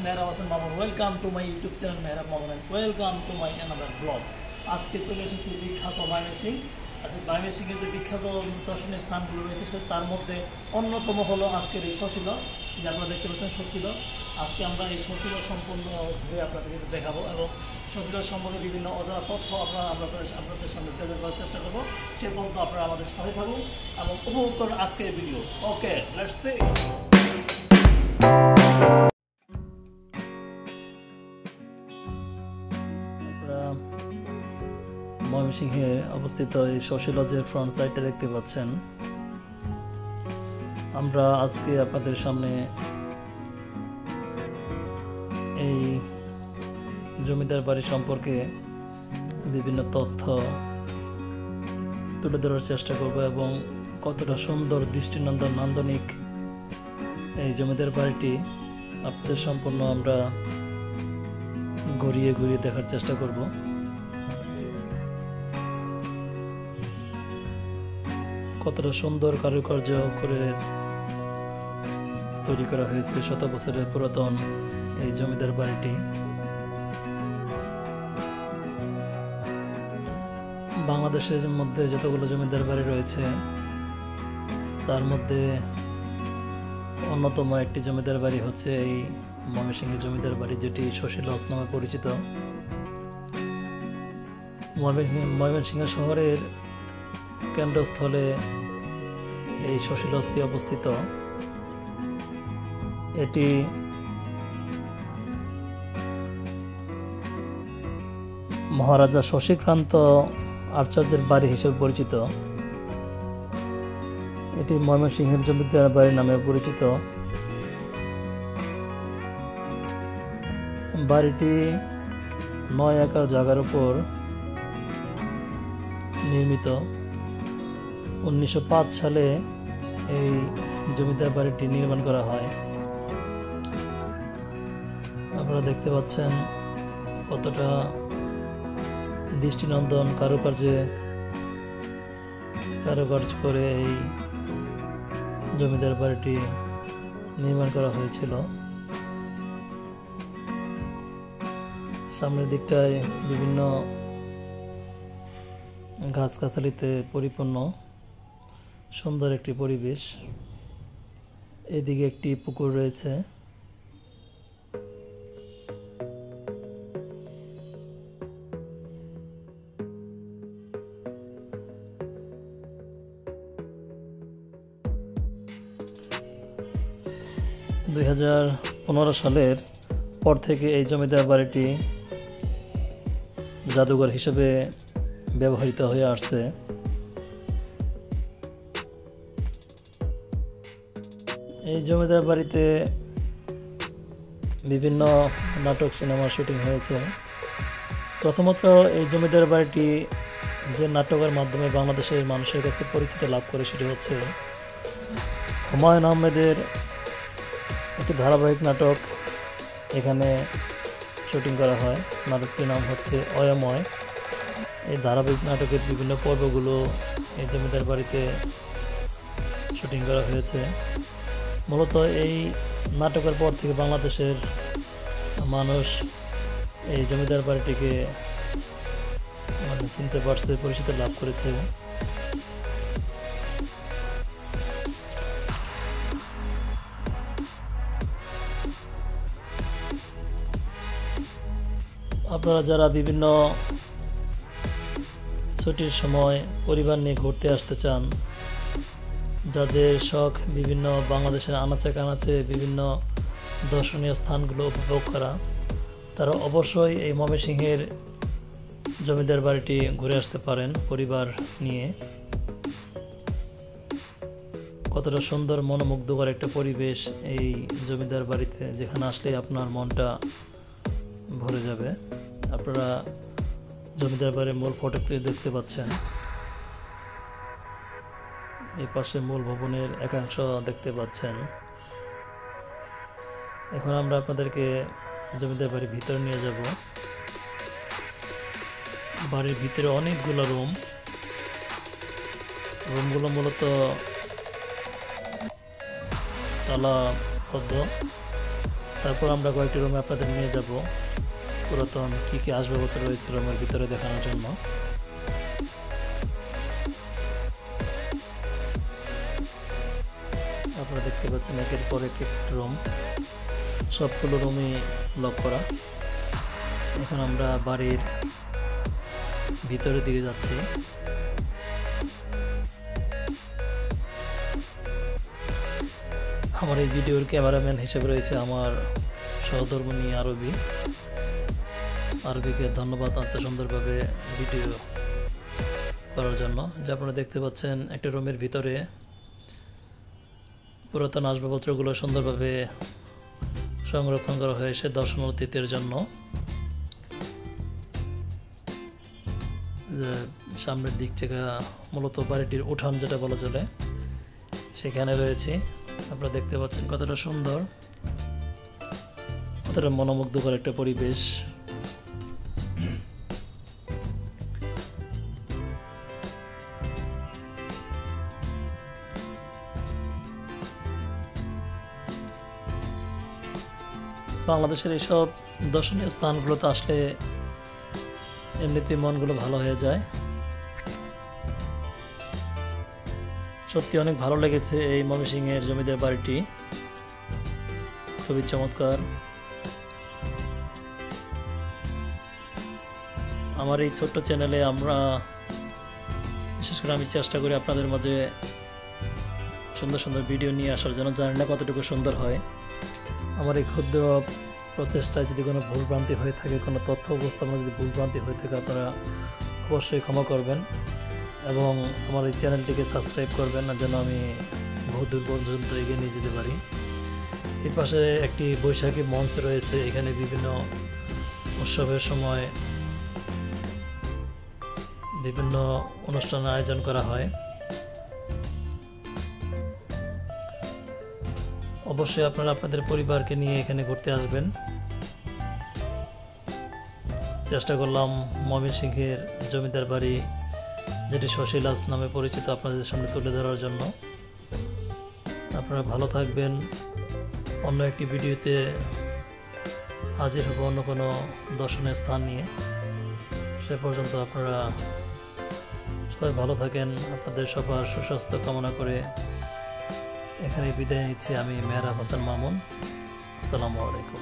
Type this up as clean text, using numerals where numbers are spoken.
Mehrab Hasan Mamun. Welcome to my YouTube channel Mehrab Mamun, welcome to my another blog. আজকে চলে এসেছি বিখ্যাত ময়মনসিংহ। আজকে ময়মনসিংহের যে বিখ্যাত দর্শনীয় স্থানগুলো রয়েছে তার মধ্যে অন্যতম হলো আজকের এই শশীল, যে আপনারা দেখতে পাচ্ছেন শশীল। আজকে আমরা এই শশীল সম্পূর্ণ ঘুরে আপনাদেরকে দেখাবো এবং শশীলের সম্বন্ধে বিভিন্ন অজানা তথ্য আমরা আপনাদের সামনে প্রেজেন্ট করার চেষ্টা করবো। সে পর্যন্ত আপনারা আমাদের সাথে থাকুন এবং উপভোগ করুন আজকের ভিডিও। Okay, let's see. ময়মনসিংহে অবস্থিত এই শশী লজের ফ্রন্ট সাইডটা দেখতে পাচ্ছেন। আমরা আজকে আপনাদের সামনে এই জমিদার বাড়ি সম্পর্কে বিভিন্ন তথ্য তুলে ধরার চেষ্টা করব এবং কতটা সুন্দর দৃষ্টিনন্দন নান্দনিক এই জমিদার বাড়িটি আপনাদের সম্পূর্ণ আমরা ঘুরিয়ে ঘুরিয়ে দেখার চেষ্টা করব। কতটা সুন্দর কারুকার্য করে তৈরি করা হয়েছে শত বছরের পুরাতন এই জমিদার বাড়িটি। বাংলাদেশের মধ্যে যতগুলো জমিদার বাড়ি রয়েছে তার মধ্যে অন্যতম একটি জমিদার বাড়ি হচ্ছে এই ময়মনসিংহের জমিদার বাড়ি, যেটি শশী লজ নামে পরিচিত। ময়মনসিংহ শহরের কেন্দ্রস্থলে এই শশী লজটি অবস্থিত। এটি মহারাজা শশীকান্ত আচার্যের বাড়ি হিসেবে পরিচিত। এটি ময়মনসিংহের জমিদার বাড়ি নামে পরিচিত। বাড়িটি 9 একর জায়গার উপর নির্মিত। 1905 সালে এই জমিদার বাড়িটি নির্মাণ করা হয়। আপনারা দেখতে পাচ্ছেন কতটা দৃষ্টিনন্দন কারুকার্য করে এই জমিদার বাড়িটি নির্মাণ করা হয়েছিল। সামনের দিকটায় বিভিন্ন গাছগাছালিতে পরিপূর্ণ সুন্দর একটি পরিবেশ। এদিকে একটি পুকুর রয়েছে। দুই 2015 সালের পর থেকে এই জমিদার বাড়িটি জাদুঘর হিসেবে ব্যবহৃত হয়ে আসছে। এই জমিদার বাড়িতে বিভিন্ন নাটক সিনেমার শুটিং হয়েছে। প্রথমত এই জমিদার বাড়িটি যে নাটকের মাধ্যমে বাংলাদেশের মানুষের কাছে পরিচিতি লাভ করে সেটি হচ্ছে হুমায়ুন আহমেদের একটি ধারাবাহিক নাটক এখানে শুটিং করা হয়। নাটকটির নাম হচ্ছে অয়ময়। এই ধারাবাহিক নাটকের বিভিন্ন পর্বগুলো এই জমিদার বাড়িতে শুটিং করা হয়েছে। মূলত এই নাটকের পর থেকে বাংলাদেশের মানুষ এই জমিদার বাড়িটিকে চিনতে পারছে, পরিচিতি লাভ করেছে। আপনারা যারা বিভিন্ন ছুটির সময় পরিবার নিয়ে ঘুরতে আসতে চান, যাদের শখ বিভিন্ন বাংলাদেশের আনাচে কানাচে বিভিন্ন দর্শনীয় স্থানগুলো উপভোগ করা, তারা অবশ্যই এই ময়মনসিংহের জমিদার বাড়িটি ঘুরে আসতে পারেন পরিবার নিয়ে। কতটা সুন্দর মনোমুগ্ধকর একটা পরিবেশ এই জমিদার বাড়িতে, যেখানে আসলে আপনার মনটা ভরে যাবে। আপনারা জমিদার বাড়ির মূল ফটকটি দেখতে পাচ্ছেন। এই পাশে মূল ভবনের একাংশ দেখতে পাচ্ছেন। এখন আমরা আপনাদেরকে জমিদার বাড়ির ভিতরে নিয়ে যাব। বাড়ির ভিতরে অনেকগুলো রুমগুলো মূলত তালাবদ্ধ। তারপর আমরা কয়েকটি রুমে আপনাদের নিয়ে যাব পুরাতন কী কী আসবাবপত্র রয়েছে রুমের ভিতরে দেখানোর জন্য। আপনারা দেখতে পাচ্ছেন একের পর এক রুম, সবগুলো রুমই লক করা। এখন আমরা বাড়ির ভিতরের দিকে যাচ্ছি। আমার এই ভিডিওর ক্যামেরাম্যান হিসেবে রয়েছে আমার সহধর্মিণী আরবিকে ধন্যবাদ এত সুন্দরভাবে ভিডিও করার জন্য। যে আপনারা দেখতে পাচ্ছেন একটা রুমের ভিতরে পুরাতন আসবাবপত্রগুলো সুন্দরভাবে সংরক্ষণ করা হয়েছে দর্শনার্থীদের জন্য। সামনের দিক থেকে মূলত বাড়িটির উঠান যেটা বলা চলে সেখানে রয়েছে। আপনারা দেখতে পাচ্ছেন কতটা সুন্দর, কতটা মনোমুগ্ধকর একটা পরিবেশ। বাংলাদেশের এইসব দর্শনীয় স্থানগুলোতে আসলে এমনিতে মনগুলো ভালো হয়ে যায়। সত্যি অনেক ভালো লেগেছে এই ময়মনসিংহের জমিদার বাড়িটি, খুবই চমৎকার। আমার এই ছোট্ট চ্যানেলে বিশেষ করে আমি চেষ্টা করি আপনাদের মাঝে সুন্দর সুন্দর ভিডিও নিয়ে আসার জন্য। জানি না কতটুকু সুন্দর হয়। আমার এই ক্ষুদ্র প্রচেষ্টায় যদি কোনো ভুলভ্রান্তি হয়ে থাকে, কোনো তথ্য উপস্থাপনা যদি ভুলভ্রান্তি হয়ে থাকে, আপনারা অবশ্যই ক্ষমা করবেন এবং আমার এই চ্যানেলটিকে সাবস্ক্রাইব করবেন যেন আমি বহুদূর পর্যন্ত এগিয়ে নিয়ে যেতে পারি। এর পাশে একটি বৈশাখী মঞ্চ রয়েছে, এখানে বিভিন্ন উৎসবের সময় বিভিন্ন অনুষ্ঠানের আয়োজন করা হয়। অবশ্যই আপনারা আপনাদের পরিবারকে নিয়ে এখানে ঘুরতে আসবেন। চেষ্টা করলাম ময়মনসিংহের জমিদার বাড়ি, যেটি শশীলাস নামে পরিচিত, আপনাদের সামনে তুলে ধরার জন্য। আপনারা ভালো থাকবেন। অন্য একটি ভিডিওতে হাজির হব অন্য কোনো দর্শনীয় স্থান নিয়ে। সে পর্যন্ত আপনারা সবাই ভালো থাকেন। আপনাদের সবার সুস্বাস্থ্য কামনা করে এখানে বিদায় নিচ্ছি আমি মেহরাব হাসান মামুন। আসসালামু আলাইকুম।